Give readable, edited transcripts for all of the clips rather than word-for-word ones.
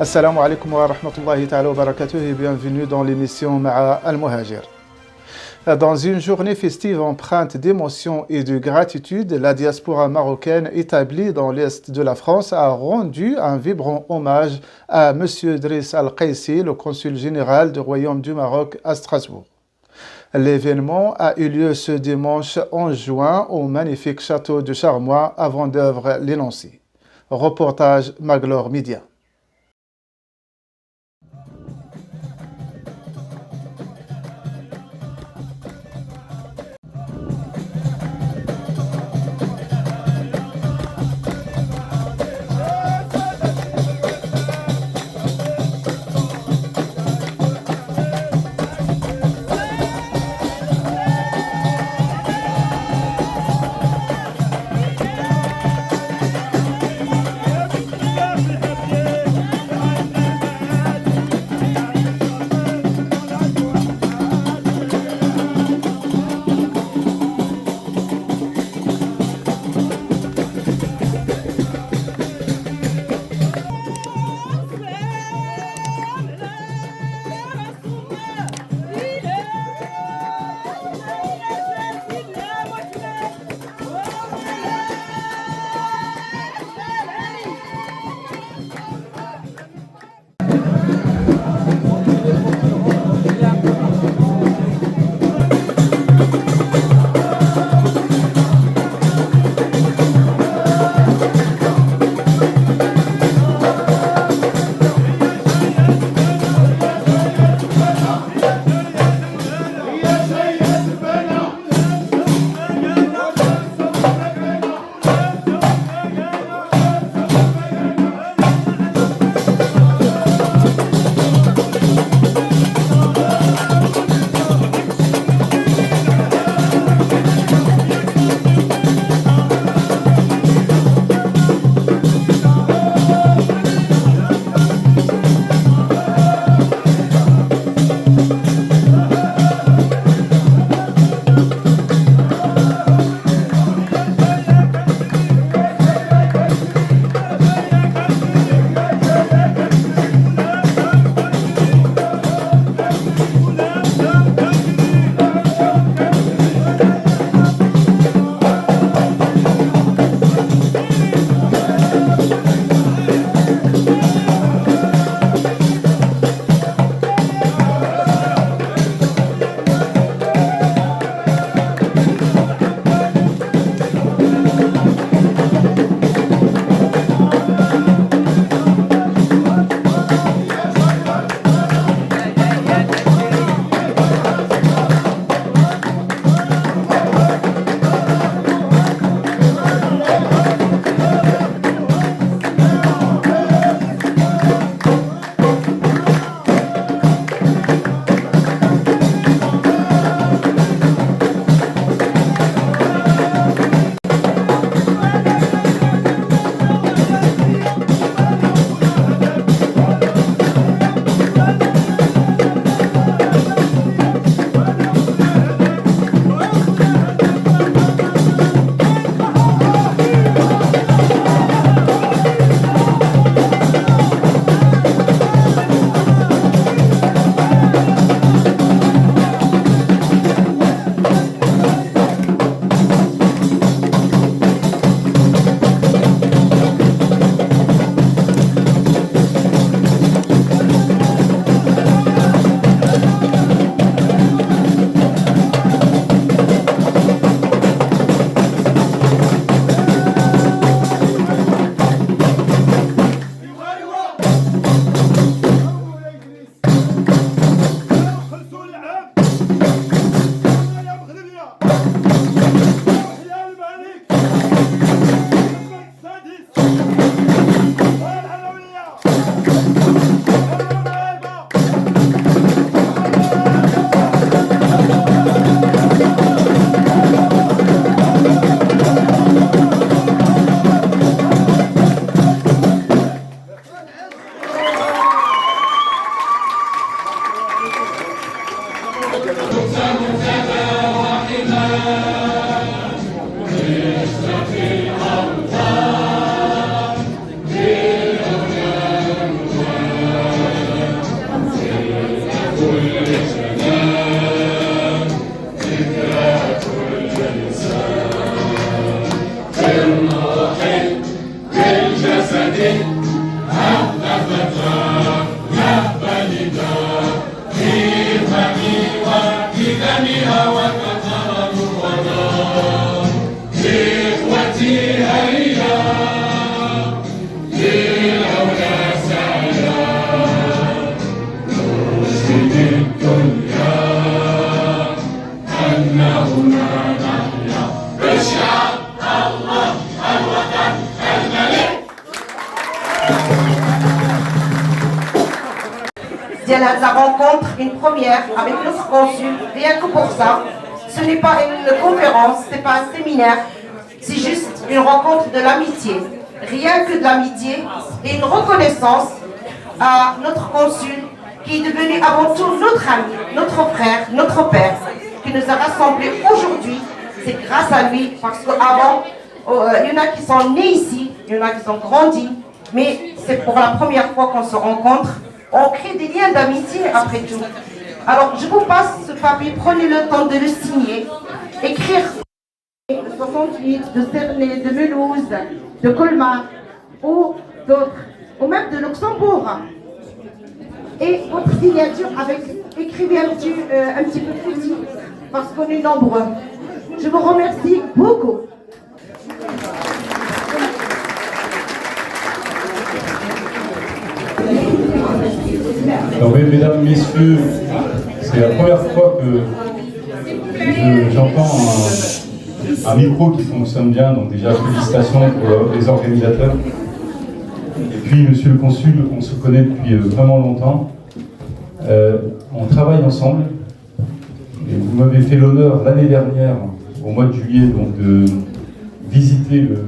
Assalamu alaikum wa rahmatullahi ta'ala wa barakatuh et bienvenue dans l'émission Ma'a al-Muhajir. Dans une journée festive empreinte d'émotion et de gratitude, la diaspora marocaine établie dans l'est de la France a rendu un vibrant hommage à M. Driss Al-Qaissi, le consul général du Royaume du Maroc à Strasbourg. L'événement a eu lieu ce dimanche 11 juin au magnifique château de Charmois à Vendeuvre-les-Nancy. Reportage Maglor Media. La rencontre, une première avec notre consul, rien que pour ça. Ce n'est pas une conférence, ce n'est pas un séminaire, c'est juste une rencontre de l'amitié. Rien que de l'amitié et une reconnaissance à notre consul qui est devenu avant tout notre ami, notre frère, notre père, qui nous a rassemblés aujourd'hui. C'est grâce à lui, parce qu'avant, il y en a qui sont nés ici, il y en a qui sont grandis, mais c'est pour la première fois qu'on se rencontre. On crée des liens d'amitié après tout. Alors, je vous passe ce papier, prenez le temps de le signer. Écrire de 68, de Cernay, de Mulhouse, de Colmar, ou d'autres, ou même de Luxembourg. Et votre signature avec, écrivez un petit peu petit, parce qu'on est nombreux. Je vous remercie beaucoup. Alors, mesdames, messieurs, c'est la première fois que j'entends un micro qui fonctionne bien, donc déjà félicitations pour les organisateurs. Et puis, monsieur le consul, on se connaît depuis vraiment longtemps. On travaille ensemble. Et vous m'avez fait l'honneur l'année dernière, au mois de juillet, donc, de visiter le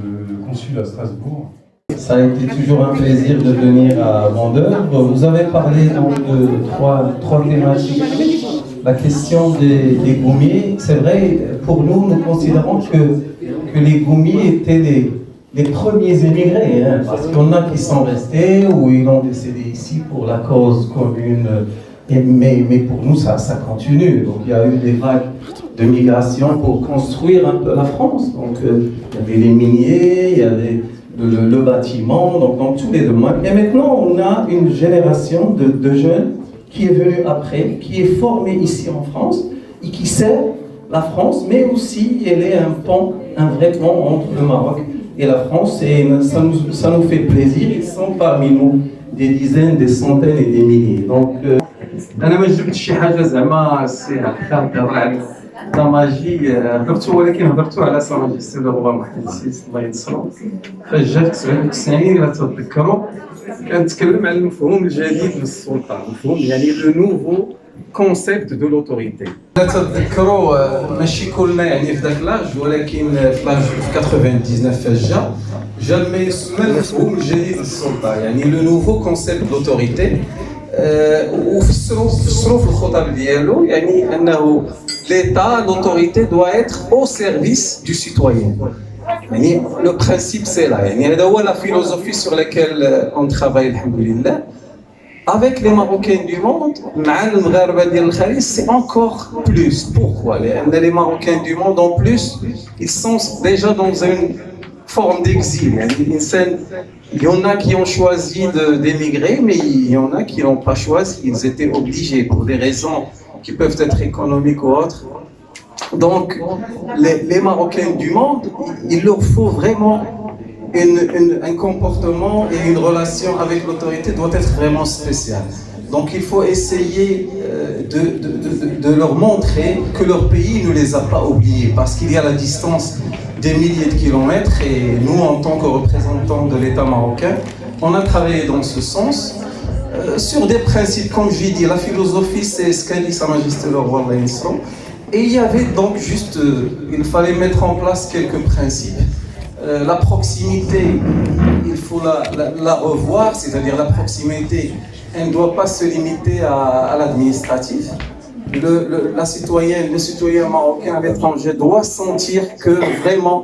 consul à Strasbourg. Ça a été toujours un plaisir de venir à Vendeur. Vous avez parlé donc de trois thématiques. La question des goumiers, c'est vrai, pour nous, nous considérons que les goumiers étaient les premiers émigrés, hein, parce qu'on a qui sont restés ou ils ont décédé ici pour la cause commune. Mais pour nous, ça continue. Donc il y a eu des vagues de migration pour construire un peu la France. Donc il y avait les miniers, il y avait le bâtiment, donc dans tous les domaines. Et maintenant, on a une génération de jeunes qui est venue après, qui est formée ici en France et qui sert la France, mais aussi elle est un vrai pont entre le Maroc et la France. Et ça nous fait plaisir. Ils sont parmi nous des dizaines, des centaines et des milliers. Donc, انا ما جبتش شي حاجه زعما السي خالد هضر على ساماجي هضرتو، ولكن هضرتو على ساماجي السي الربا محمد السيس الله ينصرو. فاش جات 99 الا تتذكروا كنتكلم على المفهوم الجديد للسلطه، مفهوم يعني لو نوفو كونسيبت دو لوتوريتي. تتذكروا ماشي كلنا يعني في ذاك لاج، ولكن في لاج في 99 فاش جا المفهوم الجديد للسلطه، يعني لو نوفو كونسيبت لوتوريتي. وفسروا في الخطب ديالو يعني انه l'état l'autorité doit être au service du citoyen. يعني le principe c'est là، يعني هذا هو la philosophie sur laquelle on travaille alhamdoulilah. Avec les Marocains du monde, مع المغاربه ديال الخليج c'est encore plus. Pourquoi؟ لأن les Marocains du monde en plus ils sont déjà dans une forme d'exil. يعني الإنسان il y en a qui ont choisi d'émigrer, mais il y en a qui n'ont pas choisi. Ils étaient obligés pour des raisons qui peuvent être économiques ou autres. Donc, les Marocains du monde, il leur faut vraiment un comportement et une relation avec l'autorité doit être vraiment spéciale. Donc, il faut essayer de leur montrer que leur pays ne les a pas oubliés, parce qu'il y a la distance des milliers de kilomètres, et nous, en tant que représentants de l'État marocain, on a travaillé dans ce sens, sur des principes, comme je l'ai dit, la philosophie, c'est ce qu'a dit Sa Majesté le Roi, et il y avait donc juste, il fallait mettre en place quelques principes. La proximité, il faut la revoir, c'est-à-dire la proximité, elle ne doit pas se limiter à l'administratif. Le citoyen marocain à l'étranger doit sentir que vraiment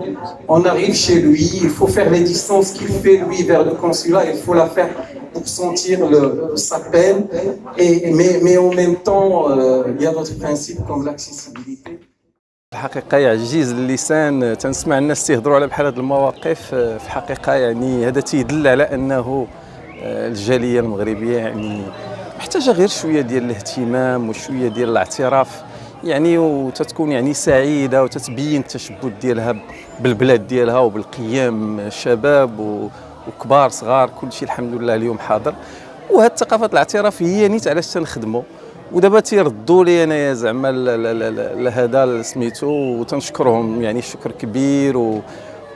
on arrive chez lui, il faut faire les distances qu'il fait lui vers le consulat, il faut la faire pour sentir sa peine, mais en même temps il y a d'autres principes comme l'accessibilité. الحقيقة يعجز اللسان تنسمع الناس تيهضروا على بحال هذه المواقف. في حقيقة يعني هذا تيدل على أنه الجالية المغربية يعني محتاجة غير شوية ديال الاهتمام وشوية ديال الاعتراف، يعني وتتكون يعني سعيدة وتتبين التشبث ديالها بالبلاد ديالها وبالقيم، شباب وكبار صغار كل شيء الحمد لله اليوم حاضر. وهذه الثقافة الاعتراف هي نيت علاش تنخدموا، ودابا تيردوا لي انايا زعما لهذا سميتو وتنشكرهم يعني شكر كبير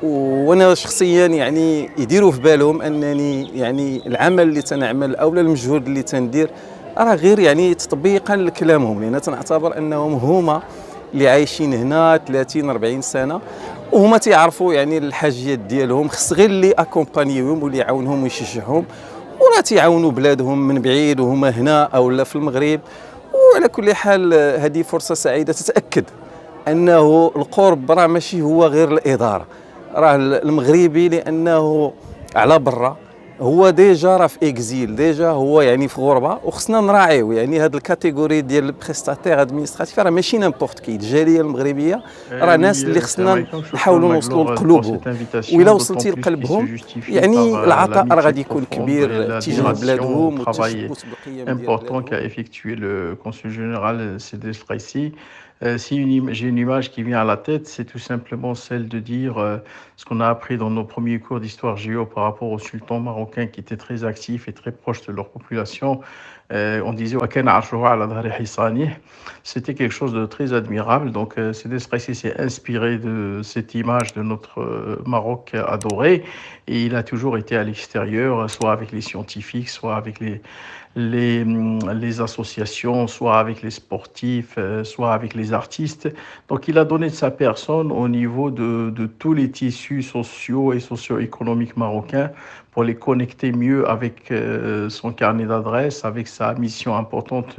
وانا شخصيا يعني يديروا في بالهم انني يعني العمل اللي تنعمل او المجهود اللي تندير راه غير يعني تطبيقا لكلامهم، لان تنعتبر انهم هما اللي عايشين هنا 30 40 سنه وهما تيعرفوا يعني الحاجيات ديالهم، خص غير اللي اكومبانيوهم واللي يعاونهم ويشجعهم، ولا تيعاونوا بلادهم من بعيد وهما هنا او لا في المغرب. وعلى كل حال هذه فرصه سعيده تتاكد انه القرب راه ماشي هو غير الاداره، راه المغربي لانه على برا هو ديجا راه في اكزيل، ديجا هو يعني في غربه، وخصنا نراعيو يعني هاد الكاتيجوري ديال البريستاتير ادمينستراتيف راه ماشي نيمبورت كي. الجاليه المغربيه راه ناس اللي خصنا نحاولوا نوصلوا لقلوبهم، وإلا وصلتي لقلبهم يعني العطاء راه غادي يكون كبير تجاه بلادهم والتشبث بالقيم ديال بلادهم. Si j'ai une image qui vient à la tête, c'est tout simplement celle de dire ce qu'on a appris dans nos premiers cours d'histoire géo par rapport aux sultans marocains qui étaient très actifs et très proches de leur population. On disait c'était quelque chose de très admirable. Donc Sidi Sraïsi s'est inspiré de cette image de notre Maroc adoré, et il a toujours été à l'extérieur, soit avec les scientifiques, soit avec les associations, soit avec les sportifs, soit avec les artistes. Donc il a donné de sa personne au niveau de tous les tissus sociaux et socio-économiques marocains pour les connecter mieux avec son carnet d'adresses, avec sa mission importante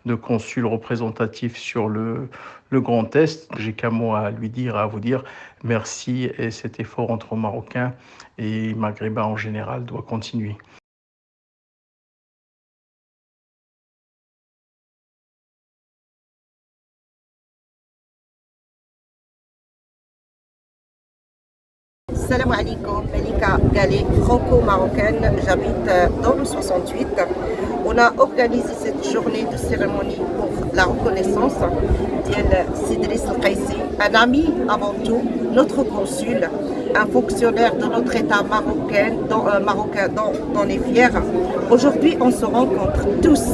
de consul représentatif sur le Grand Est. J'ai qu'un mot à lui dire, à vous dire merci, et cet effort entre Marocains et Maghrébins en général doit continuer. Salam alaikum, Malika Galé, franco-marocaine, j'habite dans le 68. On a organisé cette journée de cérémonie pour la reconnaissance de Idriss El-Kaissi, un ami avant tout, notre consul, un fonctionnaire de notre État marocain dont on est fier. Aujourd'hui, on se rencontre tous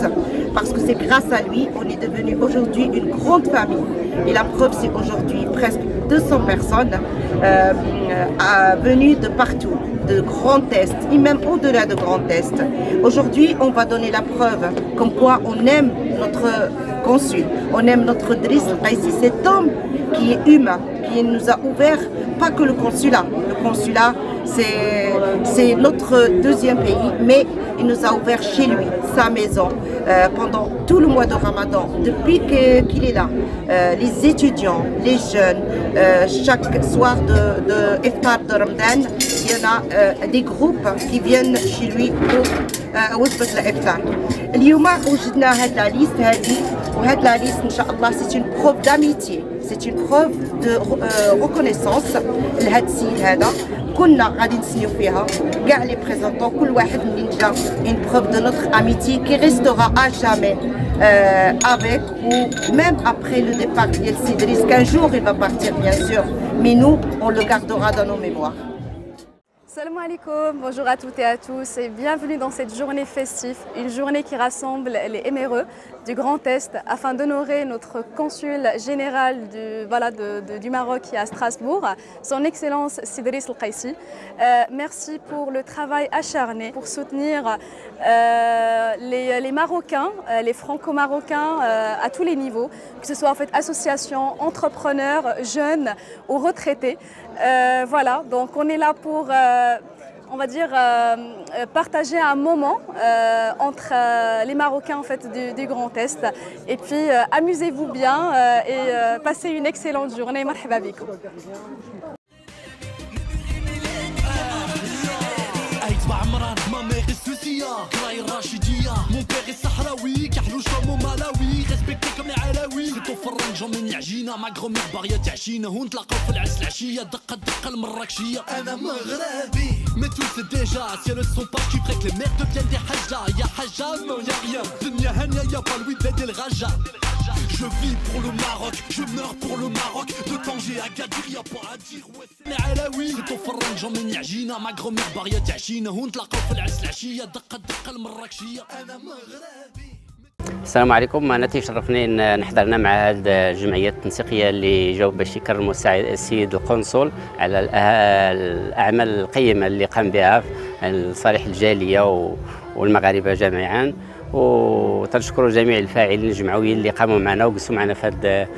parce que c'est grâce à lui qu'on est devenu aujourd'hui une grande famille. Et la preuve, c'est aujourd'hui presque 200 personnes venues de partout, de Grand Est et même au-delà de Grand Est. Aujourd'hui, on va donner la preuve comme quoi on aime notre consul, on aime notre Idriss El-Kaissi, cet homme qui est humain, qui nous a ouvert pas que le consulat. Le consulat, c'est notre deuxième pays, mais il nous a ouvert chez lui, sa maison, pendant tout le mois de Ramadan. Depuis qu'il est là, les étudiants, les jeunes, chaque soir de Iftar de Ramadan, il y en a des groupes qui viennent chez lui pour وجبة الإفطار. اليوم وجدنا هاد لا ليست هذه، وهاد لا ليست إن شاء الله c'est une preuve d'amitié, c'est une preuve de reconnaissance لهاد السيد هذا. كنا غادي نسنيو فيها كاع لي بريزونطون، كل واحد منين جا une preuve de notre amitié qui restera à jamais avec ou même après le départ d'El Sidris, qu'un jour il va partir bien sûr, mais nous on le gardera dans nos mémoires. Salam alaikum, bonjour à toutes et à tous et bienvenue dans cette journée festive, une journée qui rassemble les éméreux du Grand Est afin d'honorer notre consul général du Maroc qui est à Strasbourg, son Excellence Idriss El-Kaissi. Merci pour le travail acharné pour soutenir les Marocains, les Franco-Marocains à tous les niveaux, que ce soit en fait associations, entrepreneurs, jeunes ou retraités. Voilà, donc on est là pour, on va dire, partager un moment entre les Marocains en fait du Grand Est. Et puis amusez-vous bien et passez une excellente journée. Marhaba bikoum. Mon père est sahraoui, Carlos Chamo Malawi, respecté comme les Alaouis. C'est au فرنج جمن يعجينا مع غرمي بارية تعشينا ونتلاقاو في العس العشية دقة دقة المراكشية. أنا مغربي mais tu le sais déjà, si elles ne sont pas qui ferait que les mères deviennent des hajas. Y'a haja, non y'a rien. Dunya hania, y'a pas Louis Bled et le Raja. Je vis pour le Maroc, je meurs pour le Maroc. De Tanger à Gadir, y'a pas à dire. Ouais, c'est Alaoui. C'est au فرنج جمن يعجينا مع غرمي بارية تعشينا ونتلاقاو في العس العشية دقة دقة المراكشية. أنا مغربي. السلام عليكم. انا تيشرفني ان نحضرنا مع هذه الجمعيه التنسيقيه اللي جاوا باش يكرموا السيد القنصل على الاعمال القيمه اللي قام بها لصالح الجاليه والمغاربه جميعا، وتنشكروا جميع الفاعلين الجمعويين اللي قاموا معنا وجلسوا معنا في هذا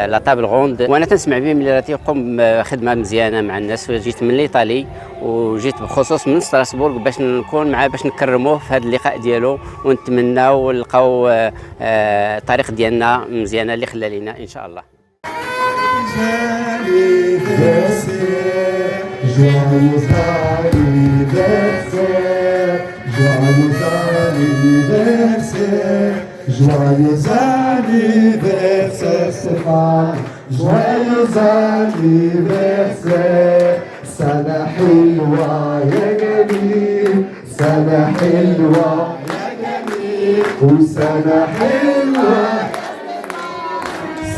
لا طابل غوند. وانا تنسمع بهم اللي راه تيقوم بخدمه مزيانه مع الناس. جيت من ايطالي وجيت بخصوص من ستراسبورغ باش نكون معاه باش نكرموه في هذا اللقاء ديالو، ونتمناو نلقاو الطريق ديالنا مزيانه اللي خلى لينا ان شاء الله. Joyeux anniversaire Stéphane, joyeux anniversaire. سنة حلوة يا جميل، سنة حلوة يا جميل، وسنة حلوة،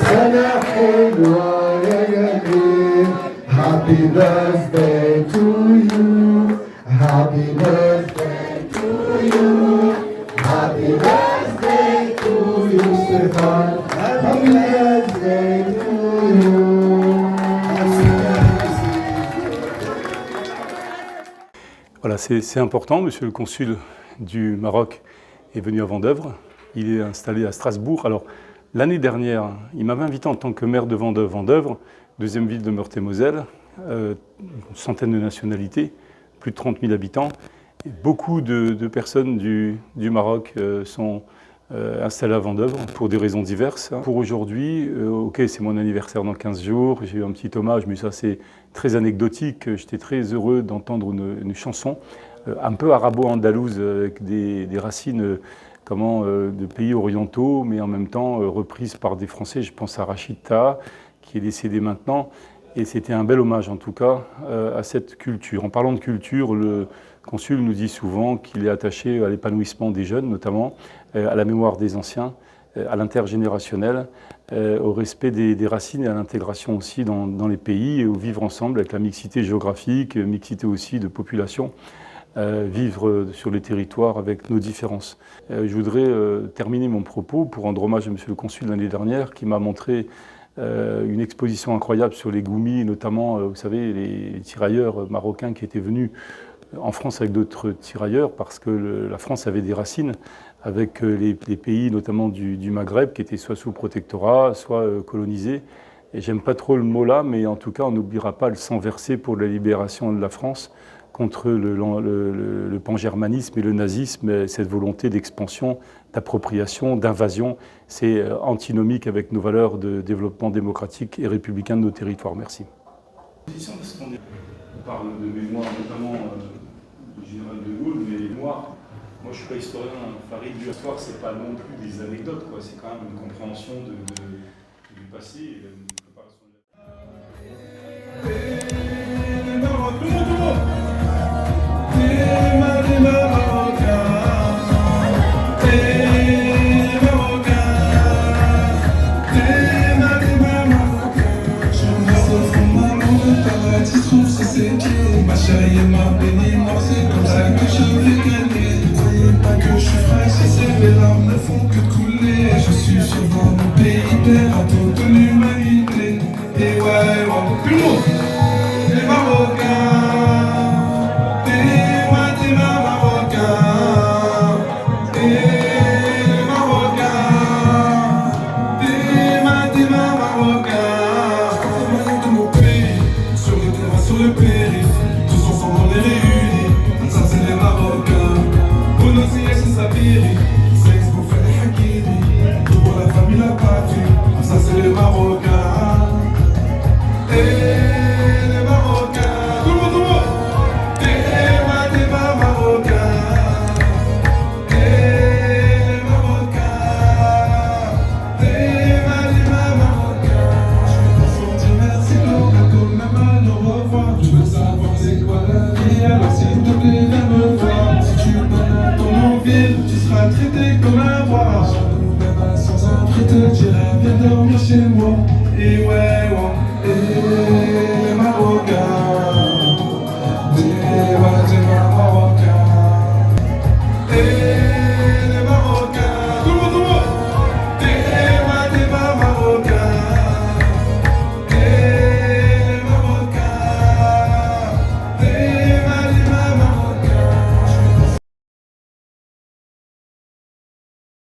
سنة حلوة يا جميل. Happy birthday to you, happy birthday to you, happy birthday to you Stéphane, happy birthday to you. Voilà, c'est important. Monsieur le consul du Maroc est venu à Vendeuvre. Il est installé à Strasbourg. Alors, l'année dernière, il m'avait invité en tant que maire de Vendeuvre, deuxième ville de Meurthe-et-Moselle, une centaine de nationalités, plus de 30 000 habitants. Et beaucoup de personnes du Maroc sont installées à Vendeuvre pour des raisons diverses. Pour aujourd'hui, ok, c'est mon anniversaire dans 15 jours, j'ai eu un petit hommage, mais ça c'est très anecdotique. J'étais très heureux d'entendre une chanson un peu arabo-andalouse avec des racines de pays orientaux, mais en même temps reprise par des Français. Je pense à Rachid Taha, qui est décédé maintenant. Et c'était un bel hommage en tout cas à cette culture. En parlant de culture, le consul nous dit souvent qu'il est attaché à l'épanouissement des jeunes notamment, à la mémoire des anciens, à l'intergénérationnel, au respect des racines et à l'intégration aussi dans les pays et au vivre ensemble avec la mixité géographique, mixité aussi de population, vivre sur les territoires avec nos différences. Je voudrais terminer mon propos pour rendre hommage à Monsieur le consul l'année dernière qui m'a montré une exposition incroyable sur les goumis, notamment, vous savez, les tirailleurs marocains qui étaient venus en France avec d'autres tirailleurs parce que la France avait des racines avec les pays notamment du Maghreb qui étaient soit sous protectorat, soit colonisés. Et j'aime pas trop le mot là, mais en tout cas on n'oubliera pas le sang versé pour la libération de la France contre le pangermanisme et le nazisme, cette volonté d'expansion, d'appropriation, d'invasion. C'est antinomique avec nos valeurs de développement démocratique et républicain de nos territoires. Merci. On parle de mémoire notamment du général de Gaulle, mais moi je ne suis pas historien, Farid, l'histoire c'est pas non plus des anecdotes, c'est quand même une compréhension du passé et une préparation de Ma chérie m'a béni, moi c'est comme ça que je vais gagner. Croyez pas que je suis fraîche, mes larmes ne font que couler. Je suis souvent mon pays père à toute l'humanité. Et ouais, tout le monde, les Marocains, t'es Marocains, les Marocains, t'es Marocains. De mon pays, sur le terrain, sur le périph'. On est réunis, ça c'est les Marocains. Pour nos sièges, c'est Sabiri, sexe pour faire les Hakiri. Tout pour la famille, la patrie, ça c'est les Marocains. Et les Marocains, tout le monde, t'es Marocains. Et les Marocains, t'es Marocains. Je vais pas sortir, merci, comme même à au revoir. Je veux savoir c'est quoi la vie, alors s'il te plaît viens me voir. Si tu donnes ton ville, tu seras traité comme un roi. Même sans un prix te dirai viens dormir chez moi. Et ouais, et